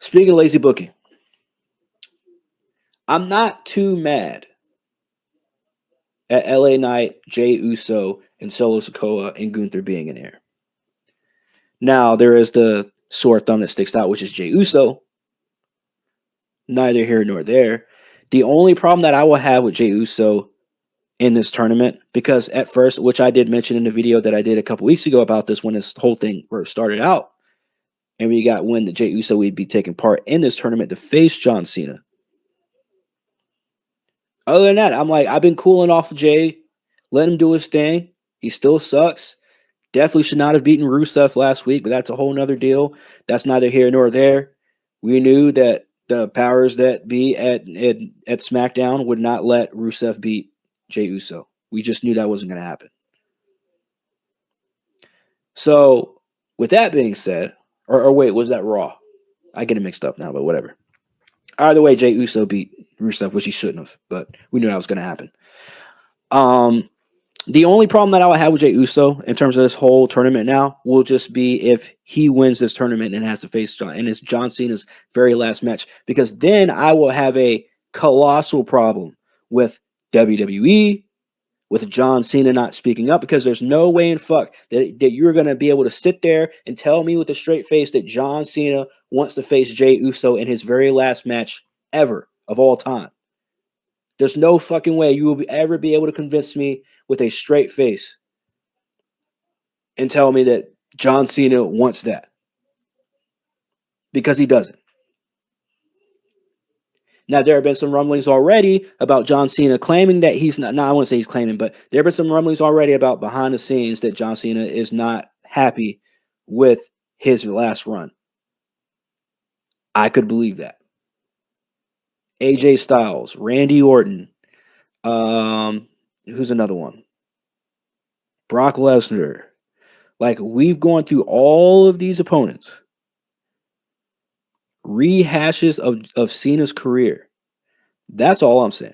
Speaking of lazy booking, I'm not too mad at LA Knight, Jay Uso, and Solo Sikoa and Gunther being in here. Now, there is the sore thumb that sticks out, which is Jay Uso. Neither here nor there. The only problem that I will have with Jay Uso in this tournament, because at first, which I did mention in the video that I did a couple weeks ago about this when this whole thing first started out, and we got when the Jay Uso would be taking part in this tournament to face John Cena. Other than that, I'm like, I've been cooling off of Jay. Let him do his thing. He still sucks. Definitely should not have beaten Rusev last week, but that's a whole nother deal. That's neither here nor there. We knew that the powers that be at SmackDown would not let Rusev beat Jey Uso. We just knew that wasn't going to happen. So, with that being said, or wait, was that Raw? I get it mixed up now, but whatever. Either way, Jey Uso beat Rusev, which he shouldn't have, but we knew that was going to happen. The only problem that I would have with Jey Uso in terms of this whole tournament now will just be if he wins this tournament and has to face John, and it's John Cena's very last match, because then I will have a colossal problem with WWE, with John Cena not speaking up, because there's no way in fuck that you're going to be able to sit there and tell me with a straight face that John Cena wants to face Jey Uso in his very last match ever of all time. There's no fucking way you will ever be able to convince me with a straight face and tell me that John Cena wants that. Because he doesn't. Now, there have been some rumblings already about John Cena claiming that he's not, I wouldn't say he's claiming, but there have been some rumblings already about behind the scenes that John Cena is not happy with his last run. I could believe that. AJ Styles, Randy Orton, who's another one? Brock Lesnar. Like, we've gone through all of these opponents. Rehashes of Cena's career. That's all I'm saying.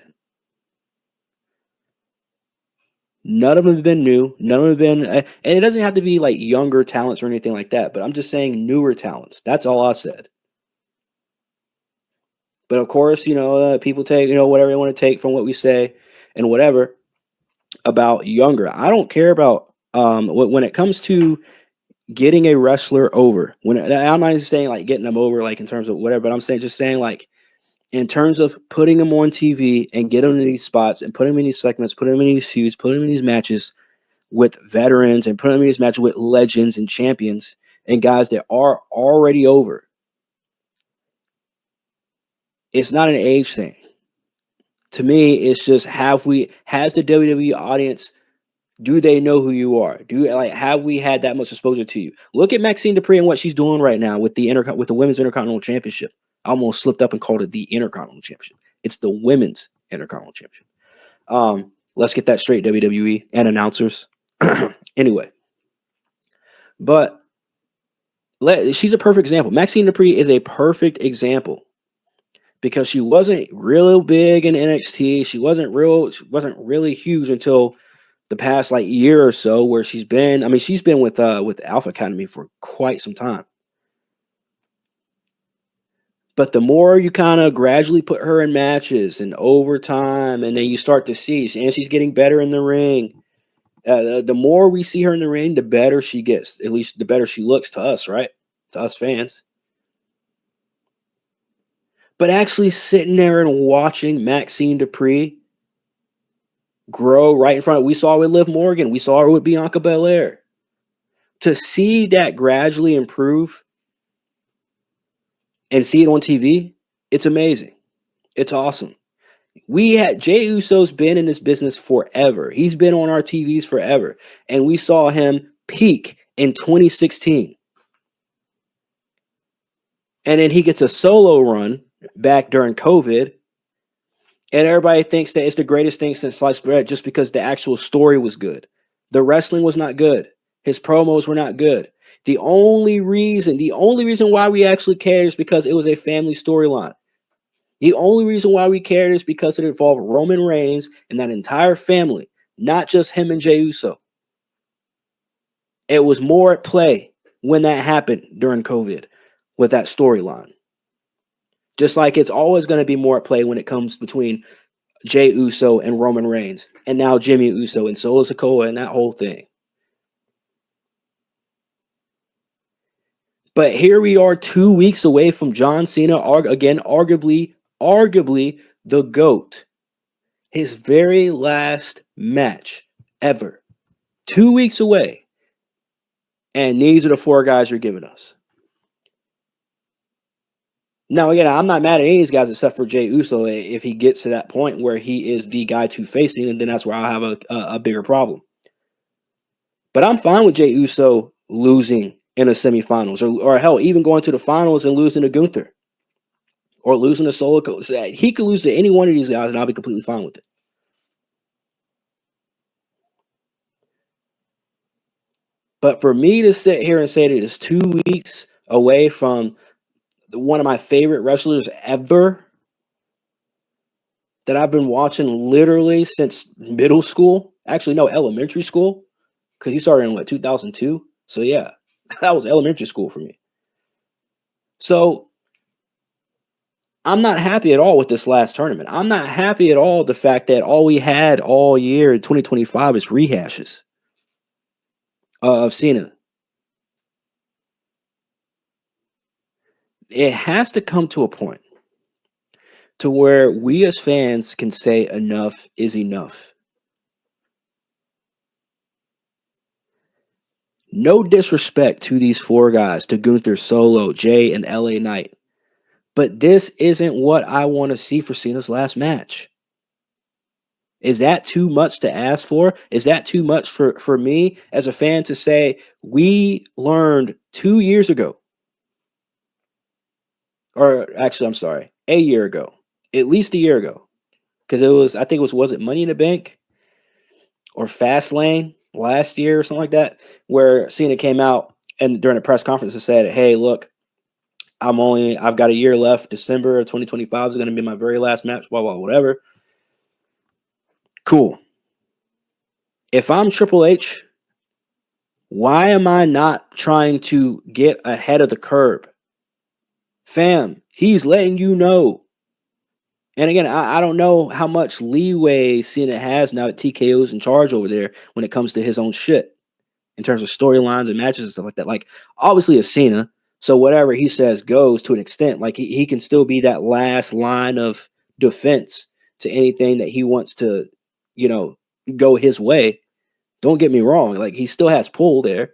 None of them have been new. None of them have been, and it doesn't have to be like younger talents or anything like that, but I'm just saying newer talents. That's all I said. But of course, people take, whatever they want to take from what we say and whatever about younger. I don't care about when it comes to getting a wrestler over. I'm not even saying like getting them over, like in terms of whatever, but I'm saying like in terms of putting them on TV and get them in these spots and put them in these segments, put them in these feuds, put them in these matches with veterans and put them in these matches with legends and champions and guys that are already over. It's not an age thing. To me, it's just has the WWE audience, do they know who you are? Have we had that much exposure to you? Look at Maxine Dupree and what she's doing right now with the Women's Intercontinental Championship. I almost slipped up and called it the Intercontinental Championship. It's the Women's Intercontinental Championship. Let's get that straight, WWE and announcers. Anyway, but she's a perfect example. Maxine Dupree is a perfect example because she wasn't real big in NXT. She wasn't really huge until the past like year or so, where she's been with Alpha Academy for quite some time. But the more you kind of gradually put her in matches and over time, and then you start to see, and she's getting better in the ring. The more we see her in the ring, the better she gets. At least the better she looks to us, right? To us fans. But actually sitting there and watching Maxine Dupree grow right in front of, we saw her with Liv Morgan, we saw her with Bianca Belair. To see that gradually improve and see it on TV, it's amazing. It's awesome. Jey Uso's been in this business forever. He's been on our TVs forever. And we saw him peak in 2016. And then he gets a solo run back during COVID. And everybody thinks that it's the greatest thing since sliced bread just because the actual story was good. The wrestling was not good. His promos were not good. The only reason why we actually cared is because it was a family storyline. The only reason why we cared is because it involved Roman Reigns and that entire family, not just him and Jey Uso. It was more at play when that happened during COVID with that storyline. Just like it's always going to be more at play when it comes between Jey Uso and Roman Reigns, and now Jimmy Uso and Solo Sikoa and that whole thing. But here we are 2 weeks away from John Cena, again, arguably the GOAT. His very last match ever. 2 weeks away. And these are the four guys you're giving us. Now, again, I'm not mad at any of these guys except for Jey Uso. If he gets to that point where he is the guy to face Cena, then that's where I'll have a bigger problem. But I'm fine with Jey Uso losing in the semifinals, or hell, even going to the finals and losing to Gunther, or losing to Solo. He could lose to any one of these guys, and I'll be completely fine with it. But for me to sit here and say that it's 2 weeks away from one of my favorite wrestlers ever, that I've been watching literally since middle school, actually no, elementary school, because he started in 2002. So yeah, that was elementary school for me. So I'm not happy at all with this last tournament. I'm not happy at all the fact that all we had all year in 2025 is rehashes of Cena. It has to come to a point to where we as fans can say enough is enough. No disrespect to these four guys, to Gunther, Solo, Jay, and LA Knight. But this isn't what I want to see for Cena's last match. Is that too much to ask for? Is that too much for me as a fan to say, we learned 2 years ago, or actually, I'm sorry, a year ago, at least a year ago, because I think was it Money in the Bank or Fastlane last year or something like that, where Cena came out and during a press conference and said, hey, look, I've got a year left. December of 2025 is going to be my very last match, blah, blah, whatever. Cool. If I'm Triple H, why am I not trying to get ahead of the curve? Fam, he's letting you know. And again, I don't know how much leeway Cena has now that TKO's in charge over there when it comes to his own shit in terms of storylines and matches and stuff like that. Like, obviously, it's Cena, so whatever he says goes to an extent. Like, he can still be that last line of defense to anything that he wants to, go his way. Don't get me wrong. Like, he still has pull there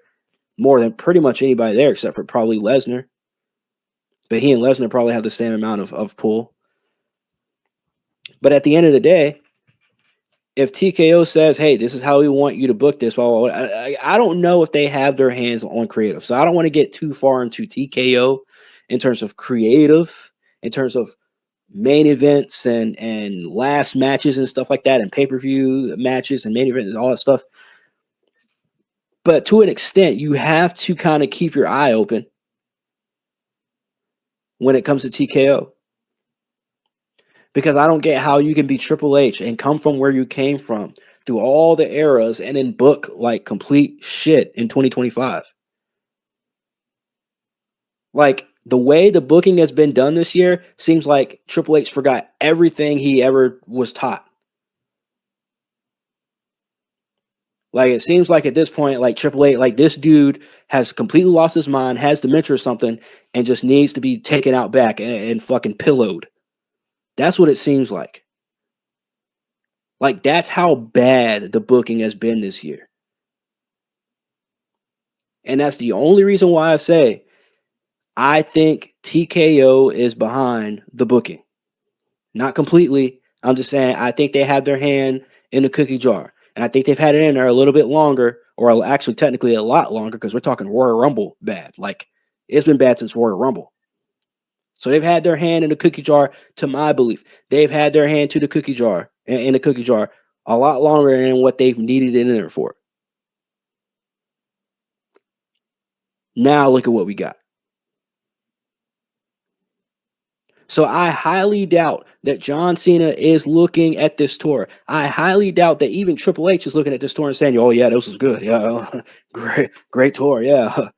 more than pretty much anybody there except for probably Lesnar. But he and Lesnar probably have the same amount of pull. But at the end of the day, if TKO says, hey, this is how we want you to book this, blah, blah, blah, I don't know if they have their hands on creative. So I don't want to get too far into TKO in terms of creative, in terms of main events and last matches and stuff like that, and pay-per-view matches and main events and all that stuff. But to an extent, you have to kind of keep your eye open when it comes to TKO. Because I don't get how you can be Triple H and come from where you came from through all the eras and then book like complete shit in 2025. Like, the way the booking has been done this year seems like Triple H forgot everything he ever was taught. Like, it seems like at this point, like Triple H, like this dude has completely lost his mind, has dementia or something, and just needs to be taken out back and fucking pillowed. That's what it seems like. Like, that's how bad the booking has been this year. And that's the only reason why I say I think TKO is behind the booking. Not completely. I'm just saying I think they have their hand in the cookie jar. And I think they've had it in there a little bit longer, or actually technically a lot longer, because we're talking Royal Rumble bad. Like, it's been bad since Royal Rumble. So they've had their hand in the cookie jar, to my belief. They've had their hand to the cookie jar, in the cookie jar, a lot longer than what they've needed it in there for. Now look at what we got. So I highly doubt that John Cena is looking at this tour. I highly doubt that even Triple H is looking at this tour and saying, oh, yeah, this was good. Yeah, great tour. Yeah.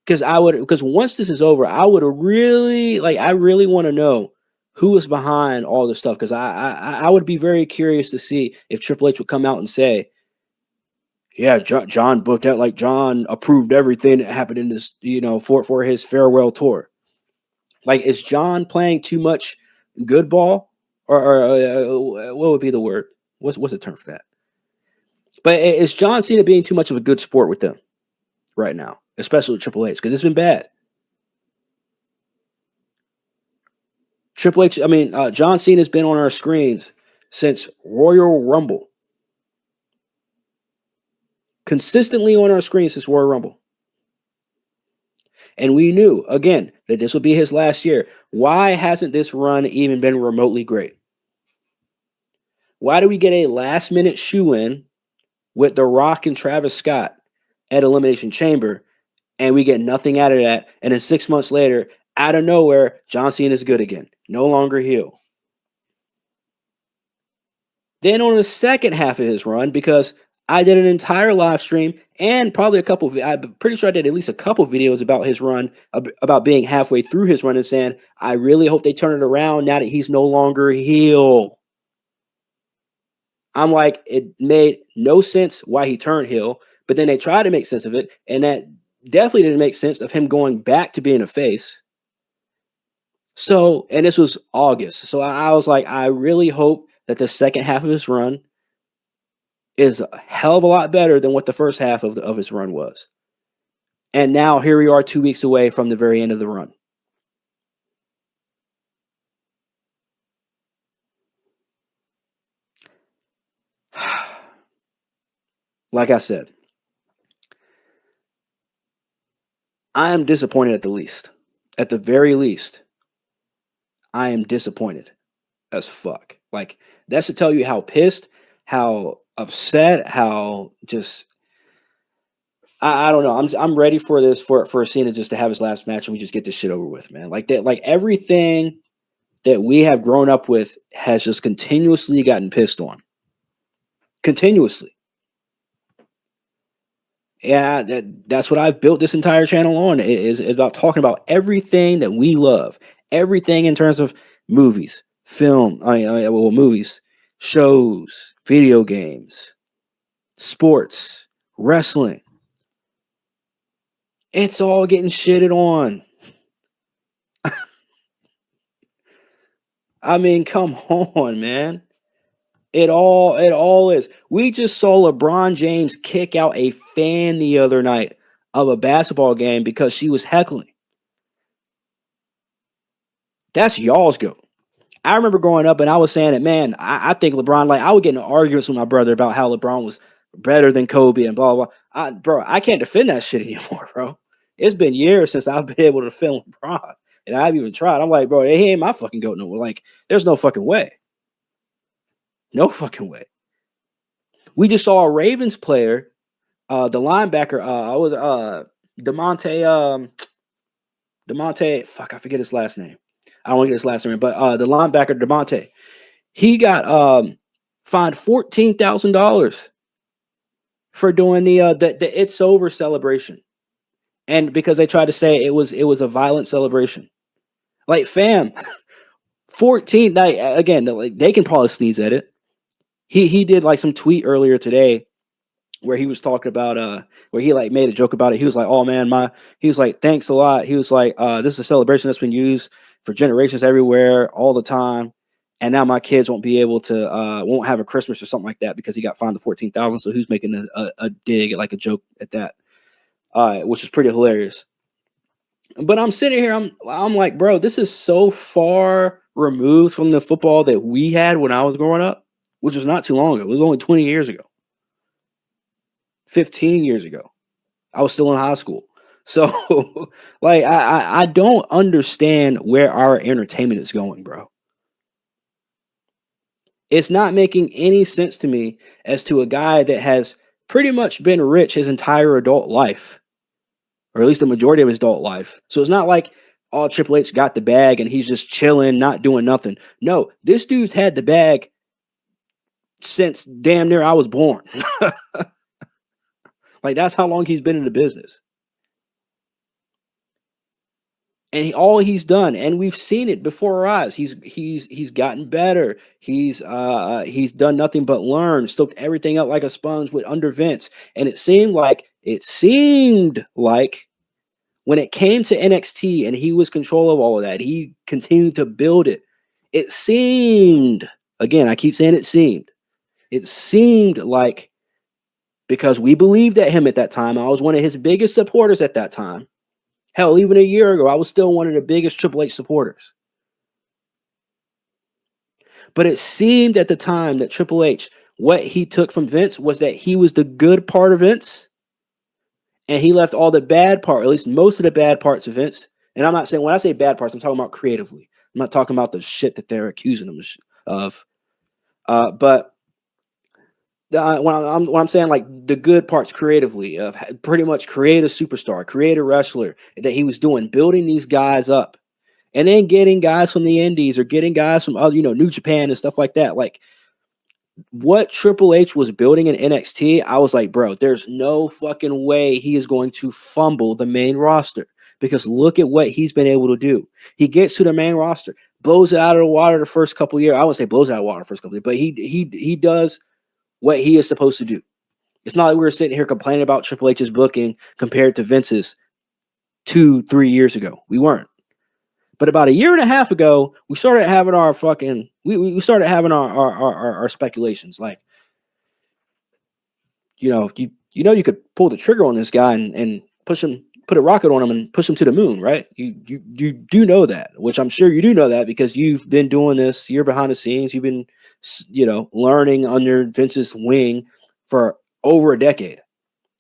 because once this is over, I would really like I really want to know who is behind all this stuff because I would be very curious to see if Triple H would come out and say, yeah, John booked out like John approved everything that happened in this, for his farewell tour. Like, is John playing too much good ball, or what would be the word? What's the term for that? But is John Cena being too much of a good sport with them right now, especially with Triple H? Because it's been bad. Triple H, I mean, John Cena's been on our screens since Royal Rumble, consistently on our screens since Royal Rumble. And we knew, again, that this would be his last year. Why hasn't this run even been remotely great? Why do we get a last minute shoe in with The Rock and Travis Scott at Elimination Chamber and we get nothing out of that? And then 6 months later, out of nowhere, John Cena is good again, no longer heel. Then on the second half of his run, because I did an entire live stream and probably I'm pretty sure I did at least a couple videos about his run, about being halfway through his run and saying, I really hope they turn it around now that he's no longer heel. I'm like, it made no sense why he turned heel, but then they tried to make sense of it, and that definitely didn't make sense of him going back to being a face. So, and this was August. So I was like, I really hope that the second half of his run is a hell of a lot better than what the first half of his run was. And now here we are 2 weeks away from the very end of the run. Like I said, I am disappointed at the least. At the very least, I am disappointed as fuck. Like, that's to tell you how pissed, how upset, how just I don't know. I'm ready for this for Cena just to have his last match and we just get this shit over with, man. Like that, like everything that we have grown up with has just continuously gotten pissed on. Continuously. Yeah, that's what I've built this entire channel on. It is about talking about everything that we love. Everything in terms of movies, film, movies, shows, video games, sports, wrestling. It's all getting shitted on. I mean, come on, man. It all is. We just saw LeBron James kick out a fan the other night of a basketball game because she was heckling. That's y'all's goat. I remember growing up and I was saying that, man, I think LeBron, like I would get in arguments with my brother about how LeBron was better than Kobe and blah, blah, blah. Bro, I can't defend that shit anymore, bro. It's been years since I've been able to defend LeBron. And I've even tried. I'm like, bro, he ain't my fucking goat no more. Like, there's no fucking way. No fucking way. We just saw a Ravens player, the linebacker, I was Demonte, fuck, I forget his last name. I don't want to get his last name, but the linebacker Demonte, he got fined $14,000 for doing the "It's Over" celebration, and because they tried to say it was a violent celebration. Like, fam, 14. Like, again, like they can probably sneeze at it. He did like some tweet earlier today where he was talking about where he like made a joke about it. He was like, "Oh man, he was like, thanks a lot." He was like, "This is a celebration that's been used for generations everywhere, all the time, and now my kids won't have a Christmas or something like that because he got fined the 14,000." So he was making a dig, like a joke at that, which is pretty hilarious. But I'm sitting here, I'm like, bro, this is so far removed from the football that we had when I was growing up, which was not too long ago. It was only 20 years ago, 15 years ago. I was still in high school. So like I don't understand where our entertainment is going, bro. It's not making any sense to me as to a guy that has pretty much been rich his entire adult life, or at least the majority of his adult life. So it's not like all Triple H got the bag and he's just chilling, not doing nothing. No, this dude's had the bag since damn near I was born. Like, that's how long he's been in the business. And all he's done, and we've seen it before our eyes. He's gotten better. He's done nothing but learn, soaked everything up like a sponge with under Vince. And it seemed like when it came to NXT and he was control of all of that, he continued to build it. It seemed, again, I keep saying it seemed like, because we believed at him at that time. I was one of his biggest supporters at that time. Hell, even a year ago, I was still one of the biggest Triple H supporters. But it seemed at the time that Triple H, what he took from Vince was that he was the good part of Vince, and he left all the bad part, at least most of the bad parts of Vince. And I'm not saying, when I say bad parts, I'm talking about creatively. I'm not talking about the shit that they're accusing him of. But when I'm saying like the good parts creatively, of pretty much create a superstar, create a wrestler, that he was doing, building these guys up, and then getting guys from the indies or getting guys from other, New Japan and stuff like that. Like what Triple H was building in NXT, I was like, bro, there's no fucking way he is going to fumble the main roster, because look at what he's been able to do. He gets to the main roster, blows it out of the water the first couple of years. I wouldn't say blows it out of the water the first couple of years, but he does what he is supposed to do. It's not like we were sitting here complaining about Triple H's booking compared to Vince's 2-3 years ago. We weren't. But about a year and a half ago, we started having our fucking we started having our speculations. Like, you could pull the trigger on this guy and push him, put a rocket on him and push him to the moon, right? You do know that, which I'm sure you do know that, because you've been doing this. You're behind the scenes. You've been learning under Vince's wing for over a decade,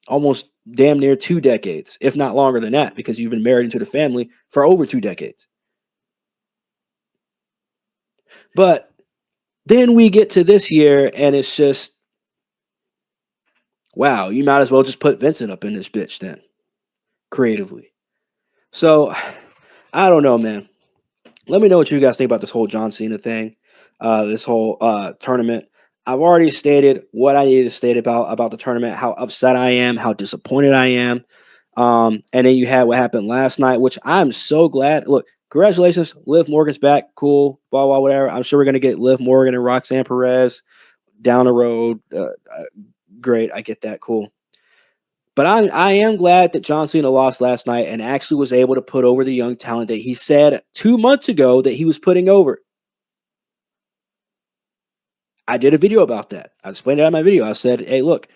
almost damn near 2 decades, if not longer than that, because you've been married into the family for over 2 decades. But then we get to this year, and it's just, wow, you might as well just put Vincent up in this bitch then, creatively. So, I don't know, man. Let me know what you guys think about this whole John Cena thing, this whole tournament. I've already stated what I needed to state about the tournament, how upset I am, how disappointed I am. And then you had what happened last night, which I'm so glad. Look, congratulations, Liv Morgan's back. Cool, blah, blah, whatever. I'm sure we're going to get Liv Morgan and Roxanne Perez down the road. Great, I get that. Cool. But I am glad that John Cena lost last night and actually was able to put over the young talent that he said 2 months ago that he was putting over. I did a video about that. I explained it in my video. I said, hey, look,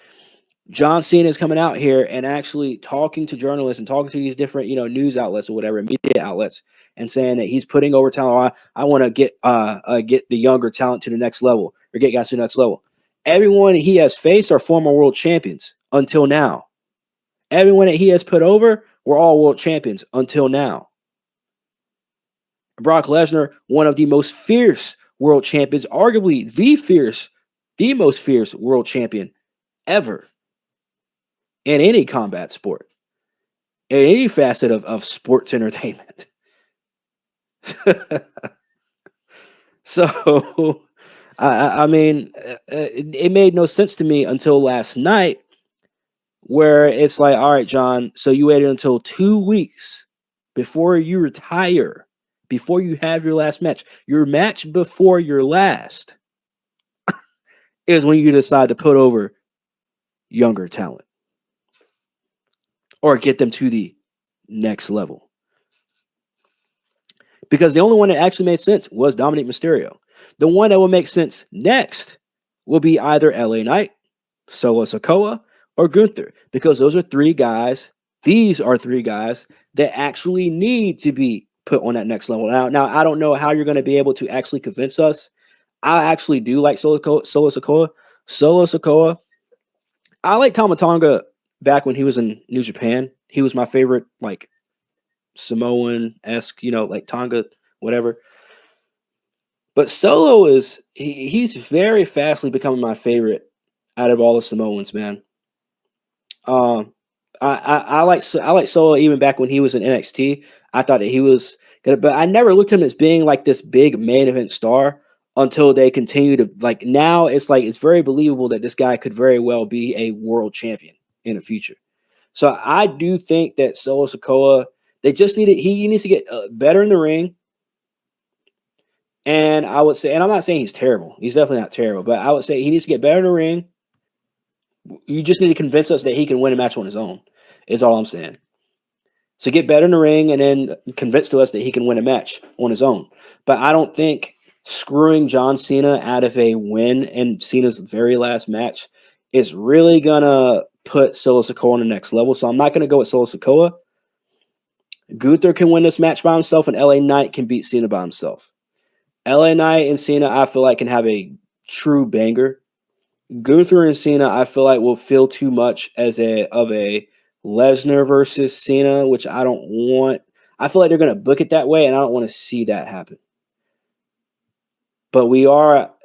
John Cena is coming out here and actually talking to journalists and talking to these different, news outlets or whatever, media outlets, and saying that he's putting over talent. I want to get the younger talent to the next level, or get guys to the next level. Everyone he has faced are former world champions until now. Everyone that he has put over were all world champions until now. Brock Lesnar, one of the most fierce world champions, arguably the most fierce world champion ever in any combat sport, in any facet of sports entertainment. So, I mean, it made no sense to me until last night, where it's like, all right, John, so you waited until 2 weeks before you retire, before you have your last match. Your match before your last is when you decide to put over younger talent or get them to the next level. Because the only one that actually made sense was Dominic Mysterio. The one that will make sense next will be either LA Knight, Solo Sikoa, or Gunther, because those are 3 guys. These are 3 guys that actually need to be put on that next level. Now I don't know how you're going to be able to actually convince us. I actually do like Solo Sikoa. Solo Sikoa. I like Tama Tonga back when he was in New Japan. He was my favorite, like Samoan-esque, like Tonga, whatever. But Solo he's very fastly becoming my favorite out of all the Samoans, man. I like Solo even back when he was in NXT. I thought that he was good, but I never looked at him as being like this big main event star until they continue to, like, now it's like it's very believable that this guy could very well be a world champion in the future. So I do think that Solo Sikoa, They just need he needs to get better in the ring. And I would say, and I'm not saying he's terrible. He's definitely not terrible, but I would say he needs to get better in the ring. You just need to convince us that he can win a match on his own, is all I'm saying. So get better in the ring and then convince to us that he can win a match on his own. But I don't think screwing John Cena out of a win in Cena's very last match is really going to put Solo Sikoa on the next level. So I'm not going to go with Solo Sikoa. Gunther can win this match by himself, and LA Knight can beat Cena by himself. LA Knight and Cena, I feel like, can have a true banger. Gunther and Cena, I feel like, will feel too much as a Lesnar versus Cena, which I don't want. I feel like they're going to book it that way, and I don't want to see that happen. But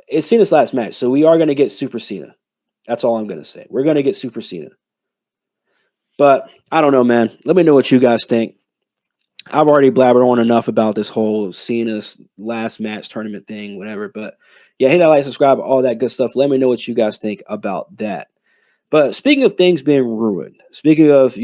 it's Cena's last match, so we are going to get Super Cena. That's all I'm going to say. We're going to get Super Cena. But I don't know, man. Let me know what you guys think. I've already blabbered on enough about this whole Cena's last match tournament thing, whatever. But yeah, hit that like, subscribe, all that good stuff. Let me know what you guys think about that. But speaking of things being ruined, speaking of,